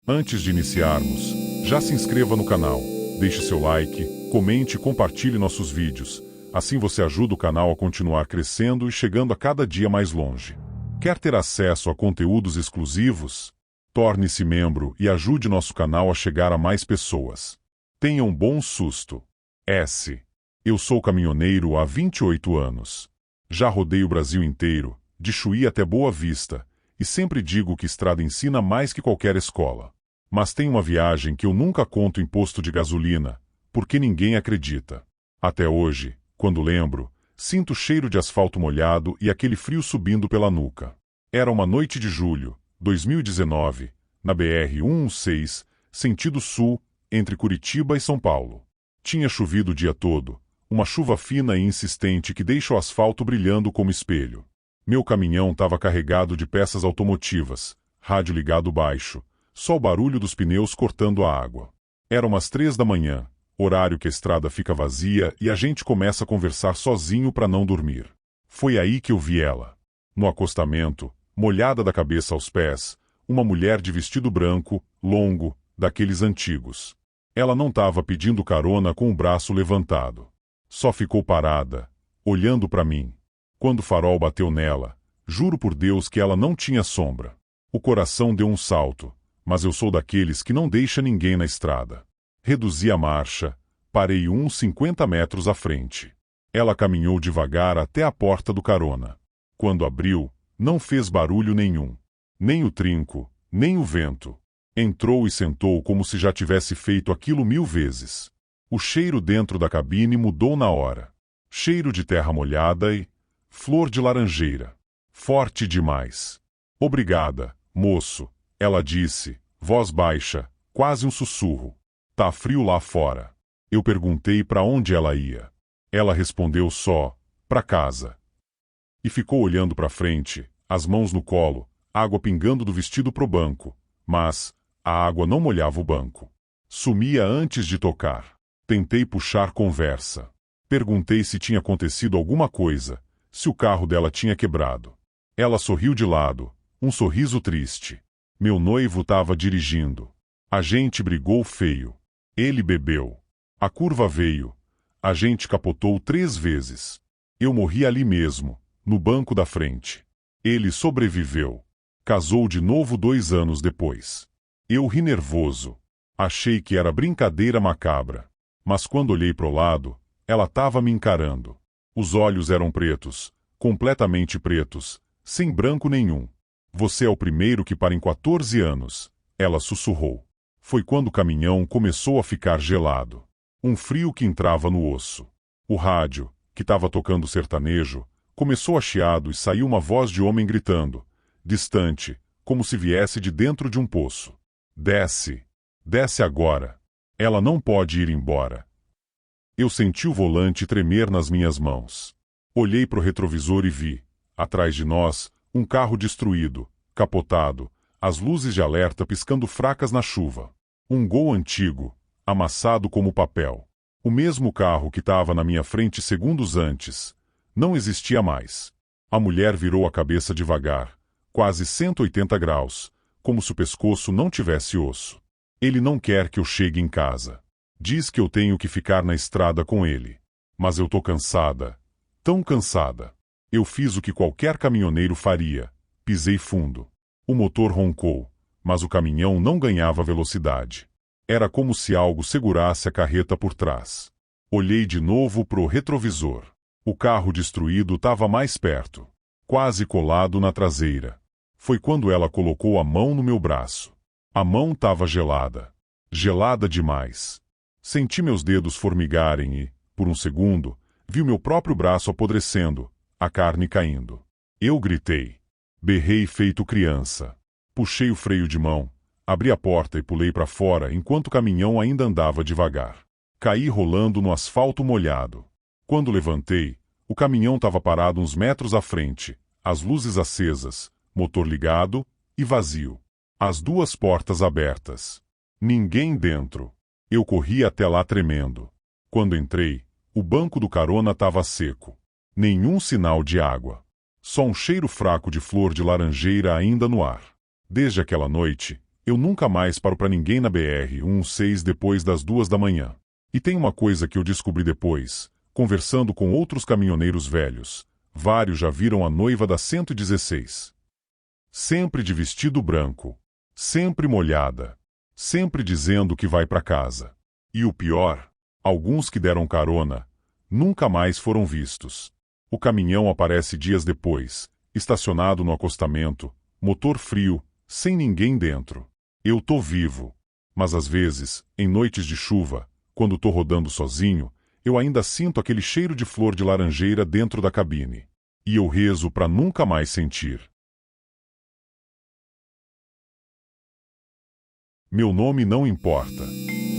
Antes de iniciarmos, já se inscreva no canal, deixe seu like, comente e compartilhe nossos vídeos. Assim você ajuda o canal a continuar crescendo e chegando a cada dia mais longe. Quer ter acesso a conteúdos exclusivos? Torne-se membro e ajude nosso canal a chegar a mais pessoas. Tenha um bom susto. Eu sou caminhoneiro há 28 anos. Já rodei o Brasil inteiro, de Chuí até Boa Vista, e sempre digo que estrada ensina mais que qualquer escola. Mas tem uma viagem que eu nunca conto em posto de gasolina, porque ninguém acredita. Até hoje, quando lembro, sinto o cheiro de asfalto molhado e aquele frio subindo pela nuca. Era uma noite de julho, 2019, na BR-116, sentido sul, entre Curitiba e São Paulo. Tinha chovido o dia todo, uma chuva fina e insistente que deixa o asfalto brilhando como espelho. Meu caminhão estava carregado de peças automotivas, rádio ligado baixo, só o barulho dos pneus cortando a água. Era umas 3 da manhã, horário que a estrada fica vazia e a gente começa a conversar sozinho para não dormir. Foi aí que eu vi ela. No acostamento, molhada da cabeça aos pés, uma mulher de vestido branco, longo, daqueles antigos. Ela não estava pedindo carona com o braço levantado. Só ficou parada, olhando para mim. Quando o farol bateu nela, juro por Deus que ela não tinha sombra. O coração deu um salto, mas eu sou daqueles que não deixa ninguém na estrada. Reduzi a marcha, parei uns 50 metros à frente. Ela caminhou devagar até a porta do carona. Quando abriu, não fez barulho nenhum. Nem o trinco, nem o vento. Entrou e sentou como se já tivesse feito aquilo 1000 vezes. O cheiro dentro da cabine mudou na hora. Cheiro de terra molhada e flor de laranjeira. Forte demais. Obrigada, moço, ela disse, voz baixa, quase um sussurro. Tá frio lá fora. Eu perguntei para onde ela ia. Ela respondeu só, pra casa. E ficou olhando para frente, as mãos no colo, água pingando do vestido pro banco. Mas a água não molhava o banco. Sumia antes de tocar. Tentei puxar conversa. Perguntei se tinha acontecido alguma coisa, se o carro dela tinha quebrado. Ela sorriu de lado, um sorriso triste. Meu noivo estava dirigindo. A gente brigou feio. Ele bebeu. A curva veio. A gente capotou 3 vezes. Eu morri ali mesmo, no banco da frente. Ele sobreviveu. Casou de novo 2 anos depois. Eu ri nervoso. Achei que era brincadeira macabra. Mas quando olhei pro lado, ela estava me encarando. Os olhos eram pretos, completamente pretos, sem branco nenhum. Você é o primeiro que para em 14 anos, ela sussurrou. Foi quando o caminhão começou a ficar gelado. Um frio que entrava no osso. O rádio, que estava tocando sertanejo, começou a chiado e saiu uma voz de homem gritando, distante, como se viesse de dentro de um poço. Desce. Desce agora. Ela não pode ir embora. Eu senti o volante tremer nas minhas mãos. Olhei pro retrovisor e vi, atrás de nós, um carro destruído, capotado, as luzes de alerta piscando fracas na chuva. Um Gol antigo, amassado como papel. O mesmo carro que estava na minha frente segundos antes. Não existia mais. A mulher virou a cabeça devagar, quase 180 graus, como se o pescoço não tivesse osso. Ele não quer que eu chegue em casa. Diz que eu tenho que ficar na estrada com ele. Mas eu tô cansada. Tão cansada. Eu fiz o que qualquer caminhoneiro faria. Pisei fundo. O motor roncou, mas o caminhão não ganhava velocidade. Era como se algo segurasse a carreta por trás. Olhei de novo pro retrovisor. O carro destruído estava mais perto, quase colado na traseira. Foi quando ela colocou a mão no meu braço. A mão estava gelada. Gelada demais. Senti meus dedos formigarem e, por um segundo, vi o meu próprio braço apodrecendo, a carne caindo. Eu gritei. Berrei feito criança. Puxei o freio de mão, abri a porta e pulei para fora enquanto o caminhão ainda andava devagar. Caí rolando no asfalto molhado. Quando levantei, o caminhão estava parado uns metros à frente, as luzes acesas, motor ligado e vazio. As 2 portas abertas. Ninguém dentro. Eu corri até lá tremendo. Quando entrei, o banco do carona estava seco. Nenhum sinal de água. Só um cheiro fraco de flor de laranjeira ainda no ar. Desde aquela noite, Eu nunca mais paro para ninguém na BR-116 depois das 2 da manhã. E tem uma coisa que eu descobri depois, conversando com outros caminhoneiros velhos. Vários já viram a noiva da 116. Sempre de vestido branco. Sempre molhada. Sempre dizendo que vai para casa. E o pior, alguns que deram carona, nunca mais foram vistos. O caminhão aparece dias depois, estacionado no acostamento, motor frio, sem ninguém dentro. Eu tô vivo. Mas às vezes, em noites de chuva, quando tô rodando sozinho, eu ainda sinto aquele cheiro de flor de laranjeira dentro da cabine. E eu rezo para nunca mais sentir. Meu nome não importa.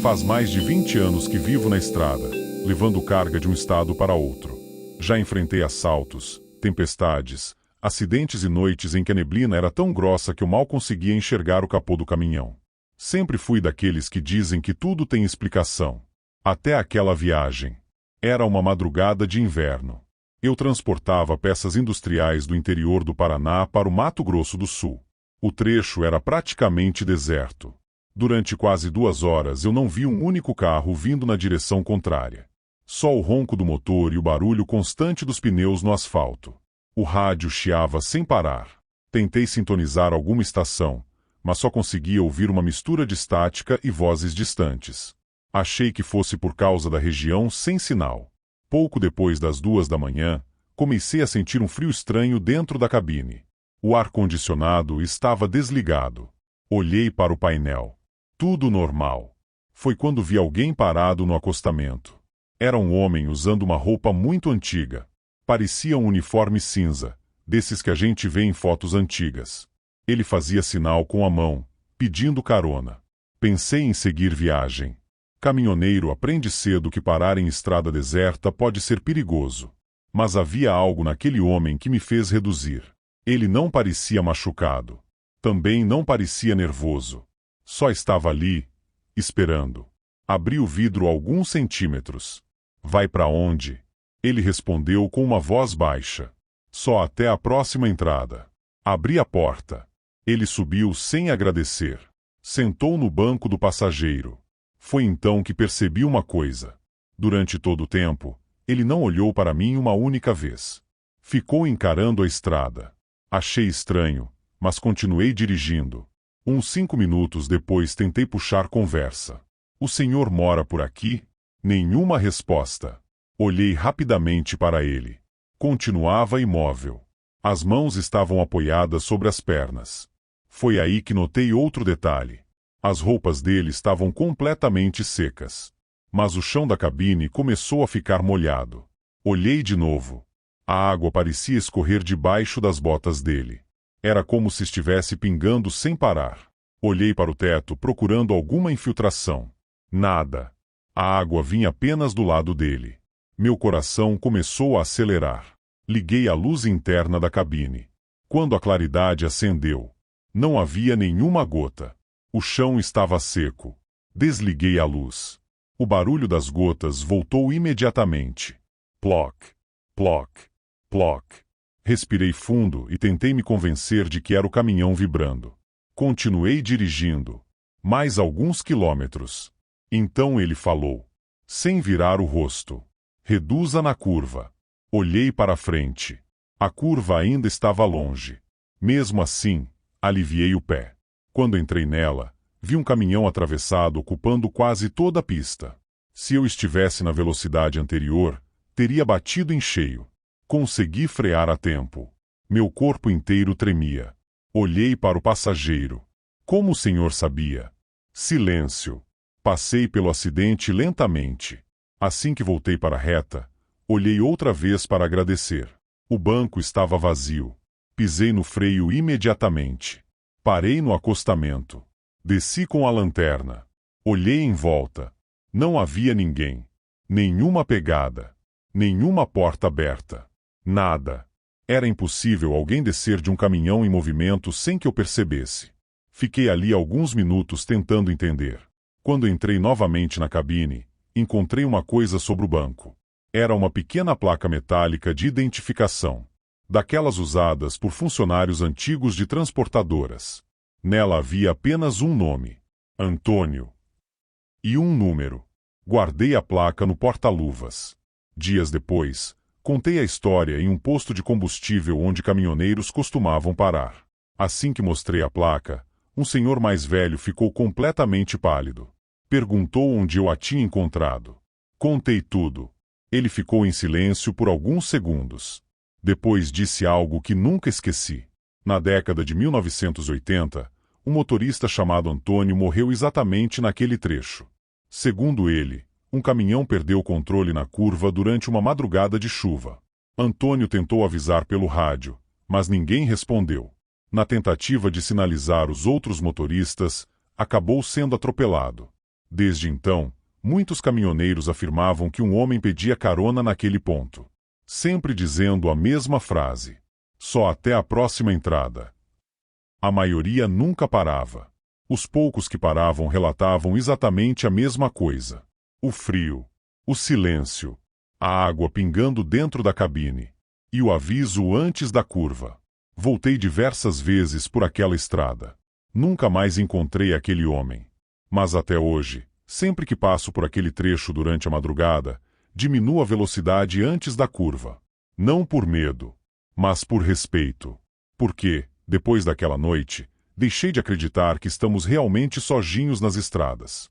Faz mais de 20 anos que vivo na estrada, levando carga de um estado para outro. Já enfrentei assaltos, tempestades, acidentes e noites em que a neblina era tão grossa que eu mal conseguia enxergar o capô do caminhão. Sempre fui daqueles que dizem que tudo tem explicação. Até aquela viagem. Era uma madrugada de inverno. Eu transportava peças industriais do interior do Paraná para o Mato Grosso do Sul. O trecho era praticamente deserto. Durante quase 2 horas eu não vi um único carro vindo na direção contrária. Só o ronco do motor e o barulho constante dos pneus no asfalto. O rádio chiava sem parar. Tentei sintonizar alguma estação, mas só conseguia ouvir uma mistura de estática e vozes distantes. Achei que fosse por causa da região sem sinal. Pouco depois das 2 da manhã, comecei a sentir um frio estranho dentro da cabine. O ar-condicionado estava desligado. Olhei para o painel. Tudo normal. Foi quando vi alguém parado no acostamento. Era um homem usando uma roupa muito antiga. Parecia um uniforme cinza, desses que a gente vê em fotos antigas. Ele fazia sinal com a mão, pedindo carona. Pensei em seguir viagem. Caminhoneiro aprende cedo que parar em estrada deserta pode ser perigoso. Mas havia algo naquele homem que me fez reduzir. Ele não parecia machucado. Também não parecia nervoso. Só estava ali, esperando. Abri o vidro alguns centímetros. Vai para onde? Ele respondeu com uma voz baixa. Só até a próxima entrada. Abri a porta. Ele subiu sem agradecer. Sentou no banco do passageiro. Foi então que percebi uma coisa. Durante todo o tempo, ele não olhou para mim uma única vez. Ficou encarando a estrada. Achei estranho, mas continuei dirigindo. Uns 5 minutos depois tentei puxar conversa. O senhor mora por aqui? Nenhuma resposta. Olhei rapidamente para ele. Continuava imóvel. As mãos estavam apoiadas sobre as pernas. Foi aí que notei outro detalhe. As roupas dele estavam completamente secas. Mas o chão da cabine começou a ficar molhado. Olhei de novo. A água parecia escorrer debaixo das botas dele. Era como se estivesse pingando sem parar. Olhei para o teto procurando alguma infiltração. Nada. A água vinha apenas do lado dele. Meu coração começou a acelerar. Liguei a luz interna da cabine. Quando a claridade acendeu, não havia nenhuma gota. O chão estava seco. Desliguei a luz. O barulho das gotas voltou imediatamente. Ploc, ploc, ploc. Respirei fundo e tentei me convencer de que era o caminhão vibrando. Continuei dirigindo. Mais alguns quilômetros. Então ele falou. Sem virar o rosto. Reduza na curva. Olhei para frente. A curva ainda estava longe. Mesmo assim, aliviei o pé. Quando entrei nela, vi um caminhão atravessado ocupando quase toda a pista. Se eu estivesse na velocidade anterior, teria batido em cheio. Consegui frear a tempo. Meu corpo inteiro tremia. Olhei para o passageiro. Como o senhor sabia? Silêncio. Passei pelo acidente lentamente. Assim que voltei para a reta, olhei outra vez para agradecer. O banco estava vazio. Pisei no freio imediatamente. Parei no acostamento. Desci com a lanterna. Olhei em volta. Não havia ninguém. Nenhuma pegada. Nenhuma porta aberta. Nada. Era impossível alguém descer de um caminhão em movimento sem que eu percebesse. Fiquei ali alguns minutos tentando entender. Quando entrei novamente na cabine, encontrei uma coisa sobre o banco. Era uma pequena placa metálica de identificação. Daquelas usadas por funcionários antigos de transportadoras. Nela havia apenas um nome: Antônio. E um número. Guardei a placa no porta-luvas. Dias depois, contei a história em um posto de combustível onde caminhoneiros costumavam parar. Assim que mostrei a placa, um senhor mais velho ficou completamente pálido. Perguntou onde eu a tinha encontrado. Contei tudo. Ele ficou em silêncio por alguns segundos. Depois disse algo que nunca esqueci. Na década de 1980, um motorista chamado Antônio morreu exatamente naquele trecho. Segundo ele, um caminhão perdeu o controle na curva durante uma madrugada de chuva. Antônio tentou avisar pelo rádio, mas ninguém respondeu. Na tentativa de sinalizar os outros motoristas, acabou sendo atropelado. Desde então, muitos caminhoneiros afirmavam que um homem pedia carona naquele ponto. Sempre dizendo a mesma frase: só até a próxima entrada. A maioria nunca parava. Os poucos que paravam relatavam exatamente a mesma coisa. O frio, o silêncio, a água pingando dentro da cabine, e o aviso antes da curva. Voltei diversas vezes por aquela estrada. Nunca mais encontrei aquele homem. Mas até hoje, sempre que passo por aquele trecho durante a madrugada, diminuo a velocidade antes da curva. Não por medo, mas por respeito. Porque, depois daquela noite, deixei de acreditar que estamos realmente sozinhos nas estradas.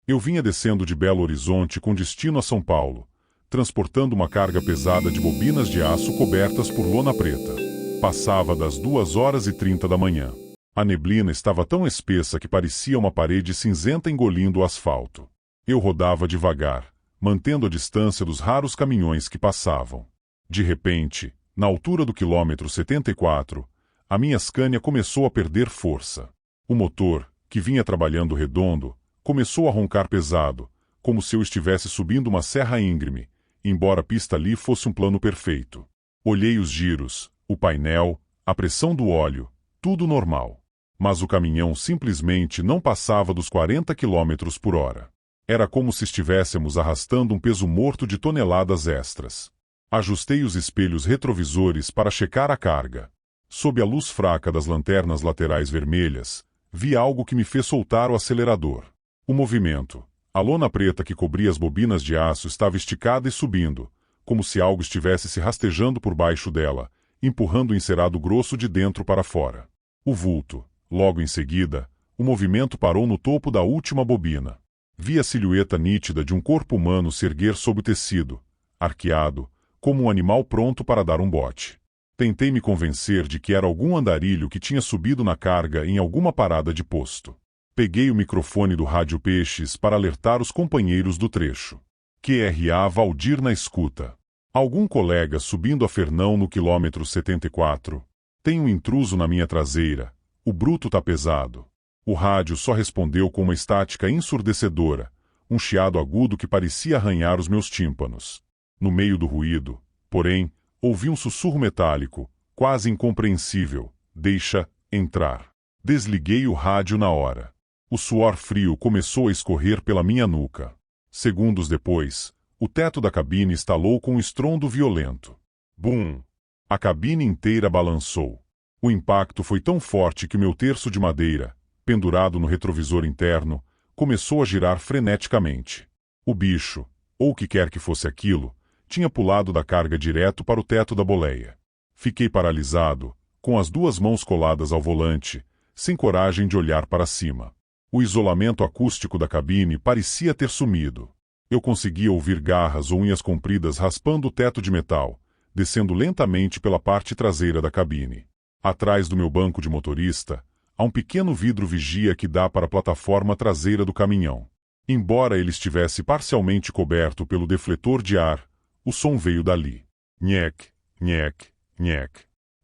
Eu vinha descendo de Belo Horizonte com destino a São Paulo, transportando uma carga pesada de bobinas de aço cobertas por lona preta. Passava das 2h30 da manhã. A neblina estava tão espessa que parecia uma parede cinzenta engolindo o asfalto. Eu rodava devagar, mantendo a distância dos raros caminhões que passavam. De repente, na altura do quilômetro 74, a minha Scania começou a perder força. O motor, que vinha trabalhando redondo, começou a roncar pesado, como se eu estivesse subindo uma serra íngreme, embora a pista ali fosse um plano perfeito. Olhei os giros, o painel, a pressão do óleo, tudo normal. Mas o caminhão simplesmente não passava dos 40 km por hora. Era como se estivéssemos arrastando um peso morto de toneladas extras. Ajustei os espelhos retrovisores para checar a carga. Sob a luz fraca das lanternas laterais vermelhas, vi algo que me fez soltar o acelerador. O movimento. A lona preta que cobria as bobinas de aço estava esticada e subindo, como se algo estivesse se rastejando por baixo dela, empurrando o encerado grosso de dentro para fora. O vulto. Logo em seguida, o movimento parou no topo da última bobina. Vi a silhueta nítida de um corpo humano se erguer sob o tecido, arqueado, como um animal pronto para dar um bote. Tentei me convencer de que era algum andarilho que tinha subido na carga em alguma parada de posto. Peguei o microfone do rádio Peixes para alertar os companheiros do trecho. QRA Valdir na escuta. Algum colega subindo a Fernão no quilômetro 74. Tem um intruso na minha traseira. O bruto tá pesado. O rádio só respondeu com uma estática ensurdecedora, um chiado agudo que parecia arranhar os meus tímpanos. No meio do ruído, porém, ouvi um sussurro metálico, quase incompreensível: deixa entrar. Desliguei o rádio na hora. O suor frio começou a escorrer pela minha nuca. Segundos depois, o teto da cabine estalou com um estrondo violento. Bum! A cabine inteira balançou. O impacto foi tão forte que meu terço de madeira, pendurado no retrovisor interno, começou a girar freneticamente. O bicho, ou o que quer que fosse aquilo, tinha pulado da carga direto para o teto da boleia. Fiquei paralisado, com as duas mãos coladas ao volante, sem coragem de olhar para cima. O isolamento acústico da cabine parecia ter sumido. Eu conseguia ouvir garras ou unhas compridas raspando o teto de metal, descendo lentamente pela parte traseira da cabine. Atrás do meu banco de motorista, há um pequeno vidro vigia que dá para a plataforma traseira do caminhão. Embora ele estivesse parcialmente coberto pelo defletor de ar, o som veio dali. Nhec, nhec, nhec.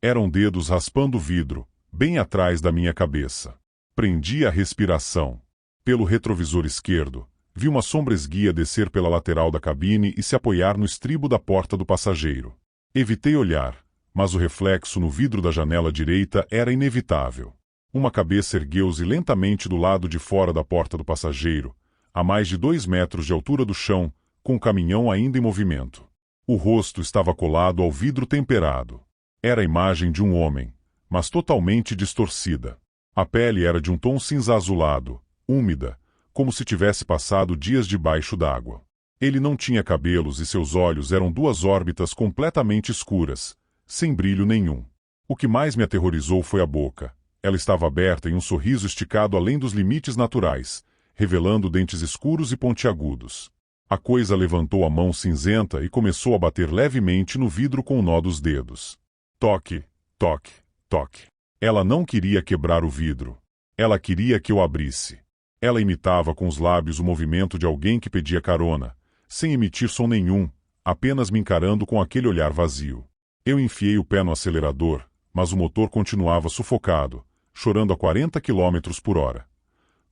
Eram dedos raspando o vidro, bem atrás da minha cabeça. Prendi a respiração. Pelo retrovisor esquerdo, vi uma sombra esguia descer pela lateral da cabine e se apoiar no estribo da porta do passageiro. Evitei olhar, mas o reflexo no vidro da janela direita era inevitável. Uma cabeça ergueu-se lentamente do lado de fora da porta do passageiro, a mais de 2 metros de altura do chão, com o caminhão ainda em movimento. O rosto estava colado ao vidro temperado. Era a imagem de um homem, mas totalmente distorcida. A pele era de um tom cinza azulado, úmida, como se tivesse passado dias debaixo d'água. Ele não tinha cabelos e seus olhos eram duas órbitas completamente escuras, sem brilho nenhum. O que mais me aterrorizou foi a boca. Ela estava aberta em um sorriso esticado além dos limites naturais, revelando dentes escuros e pontiagudos. A coisa levantou a mão cinzenta e começou a bater levemente no vidro com o nó dos dedos. Toque, toque, toque. Ela não queria quebrar o vidro. Ela queria que eu abrisse. Ela imitava com os lábios o movimento de alguém que pedia carona, sem emitir som nenhum, apenas me encarando com aquele olhar vazio. Eu enfiei o pé no acelerador, mas o motor continuava sufocado, chorando a 40 km/h.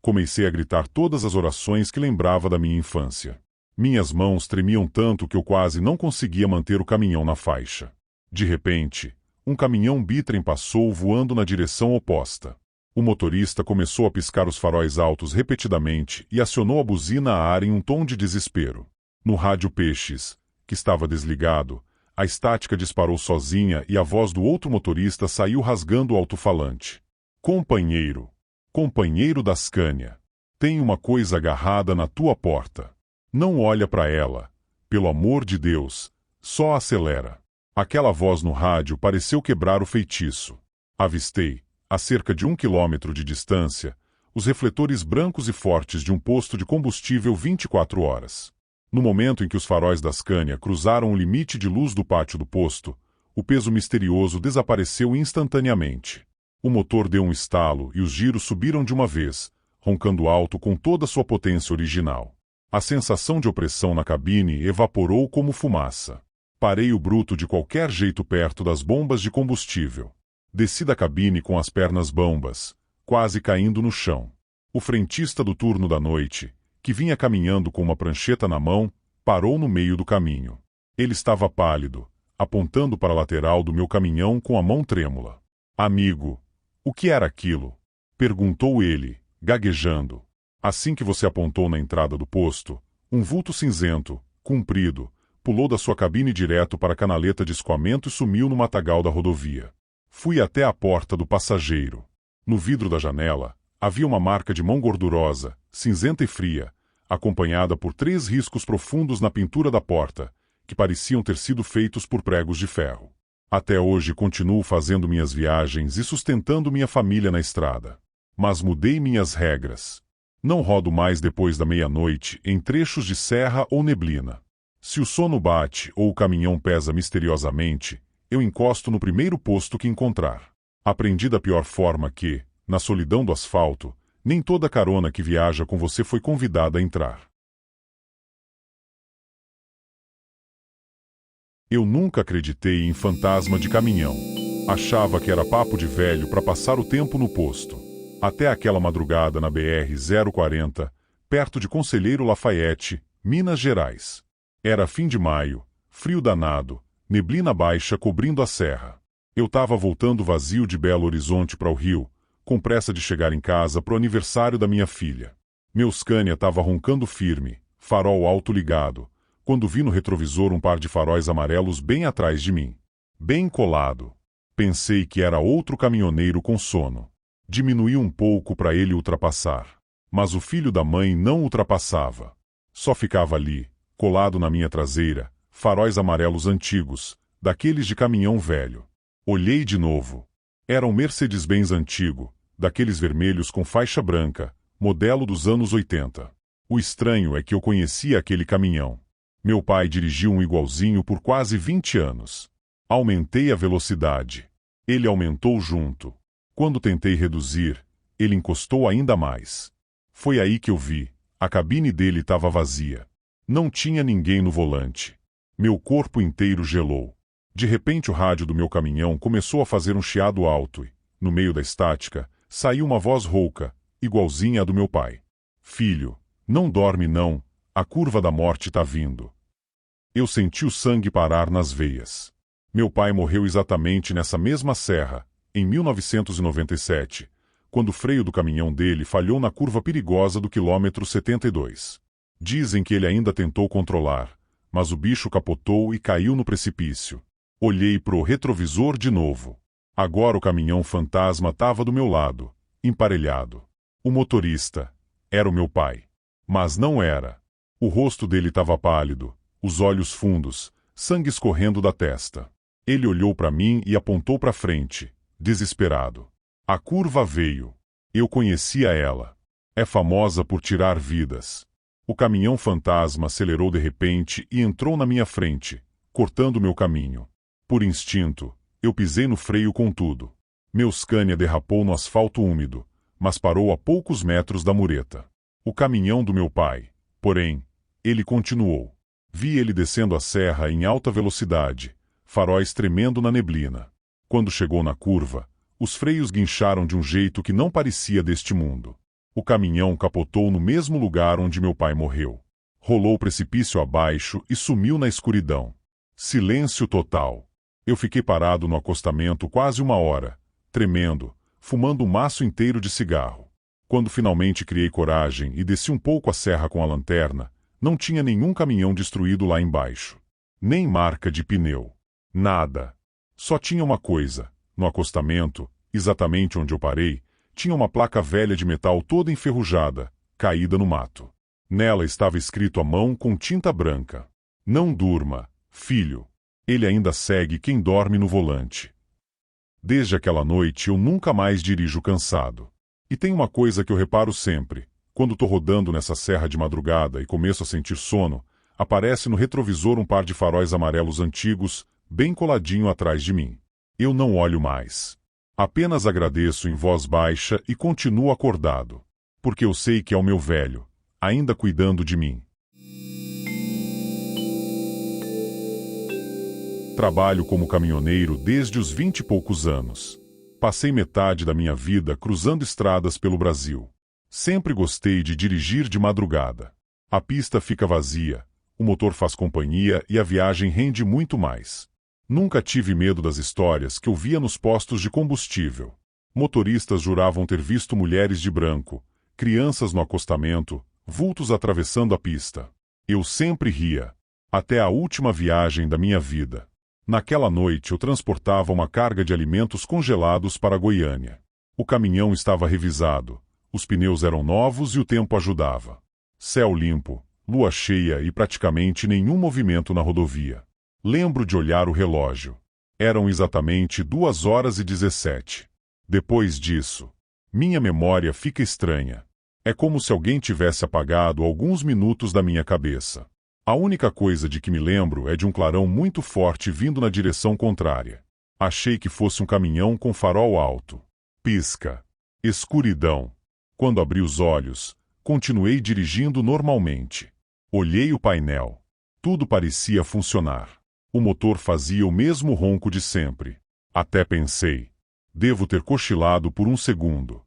Comecei a gritar todas as orações que lembrava da minha infância. Minhas mãos tremiam tanto que eu quase não conseguia manter o caminhão na faixa. De repente, um caminhão bitrem passou voando na direção oposta. O motorista começou a piscar os faróis altos repetidamente e acionou a buzina a ar em um tom de desespero. No rádio Peixes, que estava desligado, a estática disparou sozinha e a voz do outro motorista saiu rasgando o alto-falante. Companheiro! Companheiro da Scania! Tem uma coisa agarrada na tua porta. Não olha para ela. Pelo amor de Deus, só acelera. Aquela voz no rádio pareceu quebrar o feitiço. Avistei, a cerca de 1 quilômetro de distância, os refletores brancos e fortes de um posto de combustível 24 horas. No momento em que os faróis da Scania cruzaram o limite de luz do pátio do posto, o peso misterioso desapareceu instantaneamente. O motor deu um estalo e os giros subiram de uma vez, roncando alto com toda sua potência original. A sensação de opressão na cabine evaporou como fumaça. Parei o bruto de qualquer jeito perto das bombas de combustível. Desci da cabine com as pernas bambas, quase caindo no chão. O frentista do turno da noite, que vinha caminhando com uma prancheta na mão, parou no meio do caminho. Ele estava pálido, apontando para a lateral do meu caminhão com a mão trêmula. Amigo, o que era aquilo? Perguntou ele, gaguejando. Assim que você apontou na entrada do posto, um vulto cinzento, comprido, pulou da sua cabine direto para a canaleta de escoamento e sumiu no matagal da rodovia. Fui até a porta do passageiro. No vidro da janela, havia uma marca de mão gordurosa, cinzenta e fria, acompanhada por 3 riscos profundos na pintura da porta, que pareciam ter sido feitos por pregos de ferro. Até hoje continuo fazendo minhas viagens e sustentando minha família na estrada. Mas mudei minhas regras. Não rodo mais depois da meia-noite em trechos de serra ou neblina. Se o sono bate ou o caminhão pesa misteriosamente, eu encosto no primeiro posto que encontrar. Aprendi da pior forma que, na solidão do asfalto, nem toda carona que viaja com você foi convidada a entrar. Eu nunca acreditei em fantasma de caminhão. Achava que era papo de velho para passar o tempo no posto. Até aquela madrugada na BR-040, perto de Conselheiro Lafayette, Minas Gerais. Era fim de maio, frio danado, neblina baixa cobrindo a serra. Eu estava voltando vazio de Belo Horizonte para o Rio, com pressa de chegar em casa pro aniversário da minha filha. Meu Scania estava roncando firme, farol alto ligado, quando vi no retrovisor um par de faróis amarelos bem atrás de mim. Bem colado. Pensei que era outro caminhoneiro com sono. Diminuí um pouco para ele ultrapassar. Mas o filho da mãe não ultrapassava. Só ficava ali, colado na minha traseira, faróis amarelos antigos, daqueles de caminhão velho. Olhei de novo. Era um Mercedes-Benz antigo, daqueles vermelhos com faixa branca, modelo dos anos 80. O estranho é que eu conhecia aquele caminhão. Meu pai dirigiu um igualzinho por quase 20 anos. Aumentei a velocidade. Ele aumentou junto. Quando tentei reduzir, ele encostou ainda mais. Foi aí que eu vi. A cabine dele estava vazia. Não tinha ninguém no volante. Meu corpo inteiro gelou. De repente o rádio do meu caminhão começou a fazer um chiado alto e, no meio da estática, saiu uma voz rouca, igualzinha à do meu pai. Filho, não dorme não, a curva da morte tá vindo. Eu senti o sangue parar nas veias. Meu pai morreu exatamente nessa mesma serra, em 1997, quando o freio do caminhão dele falhou na curva perigosa do quilômetro 72. Dizem que ele ainda tentou controlar, mas o bicho capotou e caiu no precipício. Olhei pro retrovisor de novo. Agora o caminhão fantasma estava do meu lado, emparelhado. O motorista era o meu pai. Mas não era. O rosto dele estava pálido, os olhos fundos, sangue escorrendo da testa. Ele olhou para mim e apontou para frente, desesperado. A curva veio. Eu conhecia ela. É famosa por tirar vidas. O caminhão fantasma acelerou de repente e entrou na minha frente, cortando meu caminho. Por instinto, eu pisei no freio com tudo. Meu Scania derrapou no asfalto úmido, mas parou a poucos metros da mureta. O caminhão do meu pai, porém, ele continuou. Vi ele descendo a serra em alta velocidade, faróis tremendo na neblina. Quando chegou na curva, os freios guincharam de um jeito que não parecia deste mundo. O caminhão capotou no mesmo lugar onde meu pai morreu. Rolou o precipício abaixo e sumiu na escuridão. Silêncio total. Eu fiquei parado no acostamento quase 1 hora, tremendo, fumando um maço inteiro de cigarro. Quando finalmente criei coragem e desci um pouco a serra com a lanterna, não tinha nenhum caminhão destruído lá embaixo. Nem marca de pneu. Nada. Só tinha uma coisa. No acostamento, exatamente onde eu parei, tinha uma placa velha de metal toda enferrujada, caída no mato. Nela estava escrito à mão com tinta branca: "Não durma, filho. Ele ainda segue quem dorme no volante." Desde aquela noite eu nunca mais dirijo cansado. E tem uma coisa que eu reparo sempre: quando tô rodando nessa serra de madrugada e começo a sentir sono, aparece no retrovisor um par de faróis amarelos antigos, bem coladinho atrás de mim. Eu não olho mais. Apenas agradeço em voz baixa e continuo acordado. Porque eu sei que é o meu velho, ainda cuidando de mim. Trabalho como caminhoneiro desde os 20 e poucos anos. Passei metade da minha vida cruzando estradas pelo Brasil. Sempre gostei de dirigir de madrugada. A pista fica vazia, o motor faz companhia e a viagem rende muito mais. Nunca tive medo das histórias que eu via nos postos de combustível. Motoristas juravam ter visto mulheres de branco, crianças no acostamento, vultos atravessando a pista. Eu sempre ria. Até a última viagem da minha vida. Naquela noite eu transportava uma carga de alimentos congelados para Goiânia. O caminhão estava revisado, os pneus eram novos e o tempo ajudava. Céu limpo, lua cheia e praticamente nenhum movimento na rodovia. Lembro de olhar o relógio. Eram exatamente 2h17. Depois disso, minha memória fica estranha. É como se alguém tivesse apagado alguns minutos da minha cabeça. A única coisa de que me lembro é de um clarão muito forte vindo na direção contrária. Achei que fosse um caminhão com farol alto. Pisca. Escuridão. Quando abri os olhos, continuei dirigindo normalmente. Olhei o painel. Tudo parecia funcionar. O motor fazia o mesmo ronco de sempre. Até pensei: devo ter cochilado por um segundo.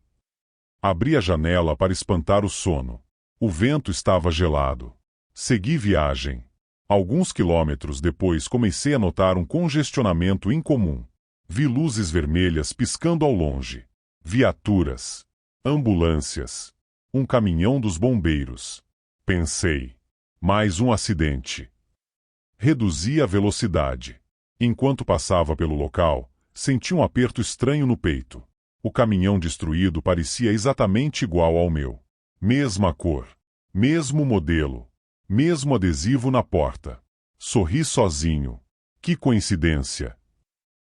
Abri a janela para espantar o sono. O vento estava gelado. Segui viagem. Alguns quilômetros depois comecei a notar um congestionamento incomum. Vi luzes vermelhas piscando ao longe. Viaturas. Ambulâncias. Um caminhão dos bombeiros. Pensei: mais um acidente. Reduzi a velocidade. Enquanto passava pelo local, senti um aperto estranho no peito. O caminhão destruído parecia exatamente igual ao meu. Mesma cor. Mesmo modelo. Mesmo adesivo na porta. Sorri sozinho. Que coincidência.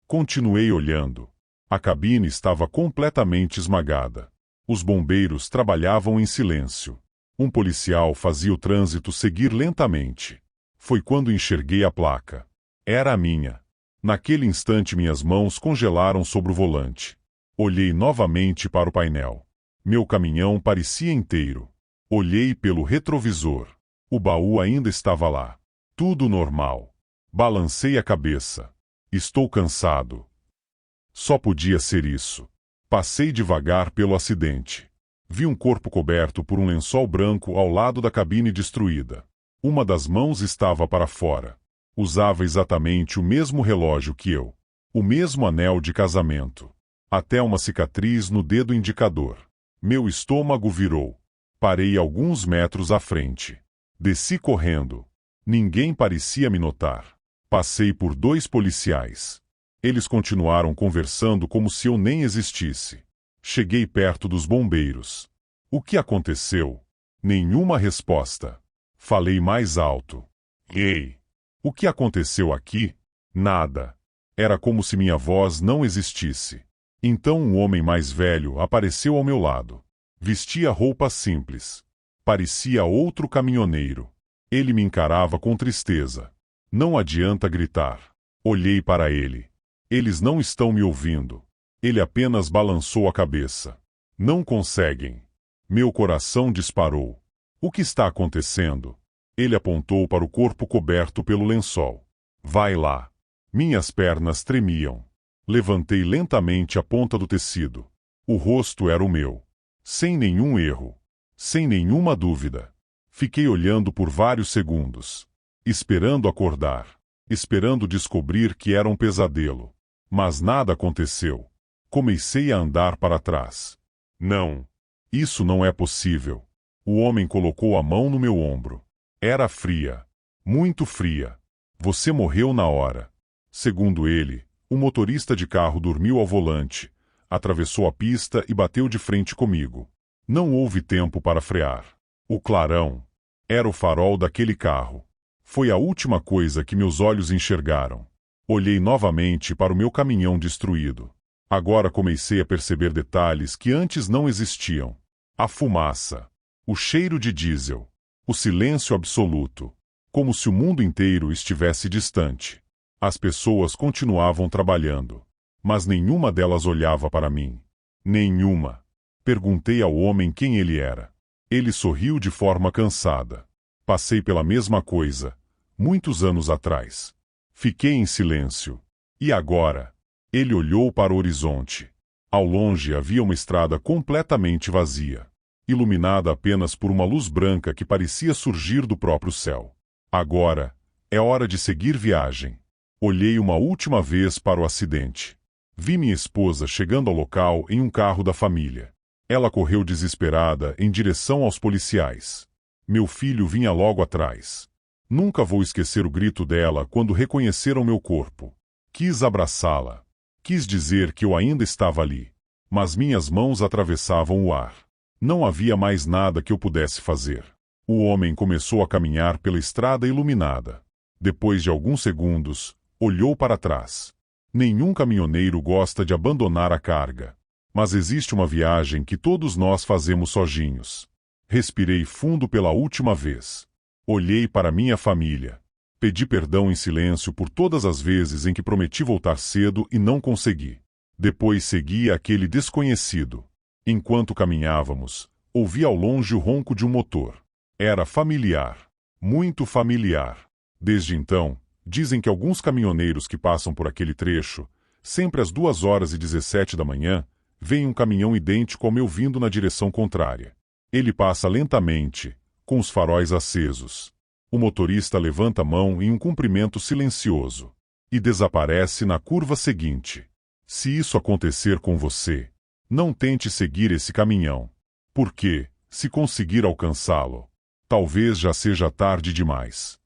Continuei olhando. A cabine estava completamente esmagada. Os bombeiros trabalhavam em silêncio. Um policial fazia o trânsito seguir lentamente. Foi quando enxerguei a placa. Era a minha. Naquele instante minhas mãos congelaram sobre o volante. Olhei novamente para o painel. Meu caminhão parecia inteiro. Olhei pelo retrovisor. O baú ainda estava lá. Tudo normal. Balancei a cabeça. Estou cansado. Só podia ser isso. Passei devagar pelo acidente. Vi um corpo coberto por um lençol branco ao lado da cabine destruída. Uma das mãos estava para fora. Usava exatamente o mesmo relógio que eu. O mesmo anel de casamento. Até uma cicatriz no dedo indicador. Meu estômago virou. Parei alguns metros à frente. Desci correndo. Ninguém parecia me notar. Passei por 2 policiais. Eles continuaram conversando como se eu nem existisse. Cheguei perto dos bombeiros. O que aconteceu? Nenhuma resposta. Falei mais alto. Ei! O que aconteceu aqui? Nada. Era como se minha voz não existisse. Então um homem mais velho apareceu ao meu lado. Vestia roupas simples. Parecia outro caminhoneiro. Ele me encarava com tristeza. Não adianta gritar. Olhei para ele. Eles não estão me ouvindo. Ele apenas balançou a cabeça. Não conseguem. Meu coração disparou. O que está acontecendo? Ele apontou para o corpo coberto pelo lençol. Vai lá. Minhas pernas tremiam. Levantei lentamente a ponta do tecido. O rosto era o meu. Sem nenhum erro. Sem nenhuma dúvida. Fiquei olhando por vários segundos. Esperando acordar. Esperando descobrir que era um pesadelo. Mas nada aconteceu. Comecei a andar para trás. Não. Isso não é possível. O homem colocou a mão no meu ombro. Era fria. Muito fria. Você morreu na hora. Segundo ele, o motorista de carro dormiu ao volante, atravessou a pista e bateu de frente comigo. Não houve tempo para frear. O clarão era o farol daquele carro. Foi a última coisa que meus olhos enxergaram. Olhei novamente para o meu caminhão destruído. Agora comecei a perceber detalhes que antes não existiam. A fumaça. O cheiro de diesel. O silêncio absoluto. Como se o mundo inteiro estivesse distante. As pessoas continuavam trabalhando. Mas nenhuma delas olhava para mim. Nenhuma. Perguntei ao homem quem ele era. Ele sorriu de forma cansada. Passei pela mesma coisa, muitos anos atrás. Fiquei em silêncio. E agora? Ele olhou para o horizonte. Ao longe havia uma estrada completamente vazia, iluminada apenas por uma luz branca que parecia surgir do próprio céu. Agora, é hora de seguir viagem. Olhei uma última vez para o acidente. Vi minha esposa chegando ao local em um carro da família. Ela correu desesperada em direção aos policiais. Meu filho vinha logo atrás. Nunca vou esquecer o grito dela quando reconheceram meu corpo. Quis abraçá-la. Quis dizer que eu ainda estava ali. Mas minhas mãos atravessavam o ar. Não havia mais nada que eu pudesse fazer. O homem começou a caminhar pela estrada iluminada. Depois de alguns segundos, olhou para trás. Nenhum caminhoneiro gosta de abandonar a carga. Mas existe uma viagem que todos nós fazemos sozinhos. Respirei fundo pela última vez. Olhei para minha família. Pedi perdão em silêncio por todas as vezes em que prometi voltar cedo e não consegui. Depois segui aquele desconhecido. Enquanto caminhávamos, ouvi ao longe o ronco de um motor. Era familiar. Muito familiar. Desde então, dizem que alguns caminhoneiros que passam por aquele trecho, sempre às 2h17 da manhã, veem um caminhão idêntico ao meu vindo na direção contrária. Ele passa lentamente, com os faróis acesos. O motorista levanta a mão em um cumprimento silencioso e desaparece na curva seguinte. Se isso acontecer com você, não tente seguir esse caminhão. Porque, se conseguir alcançá-lo, talvez já seja tarde demais.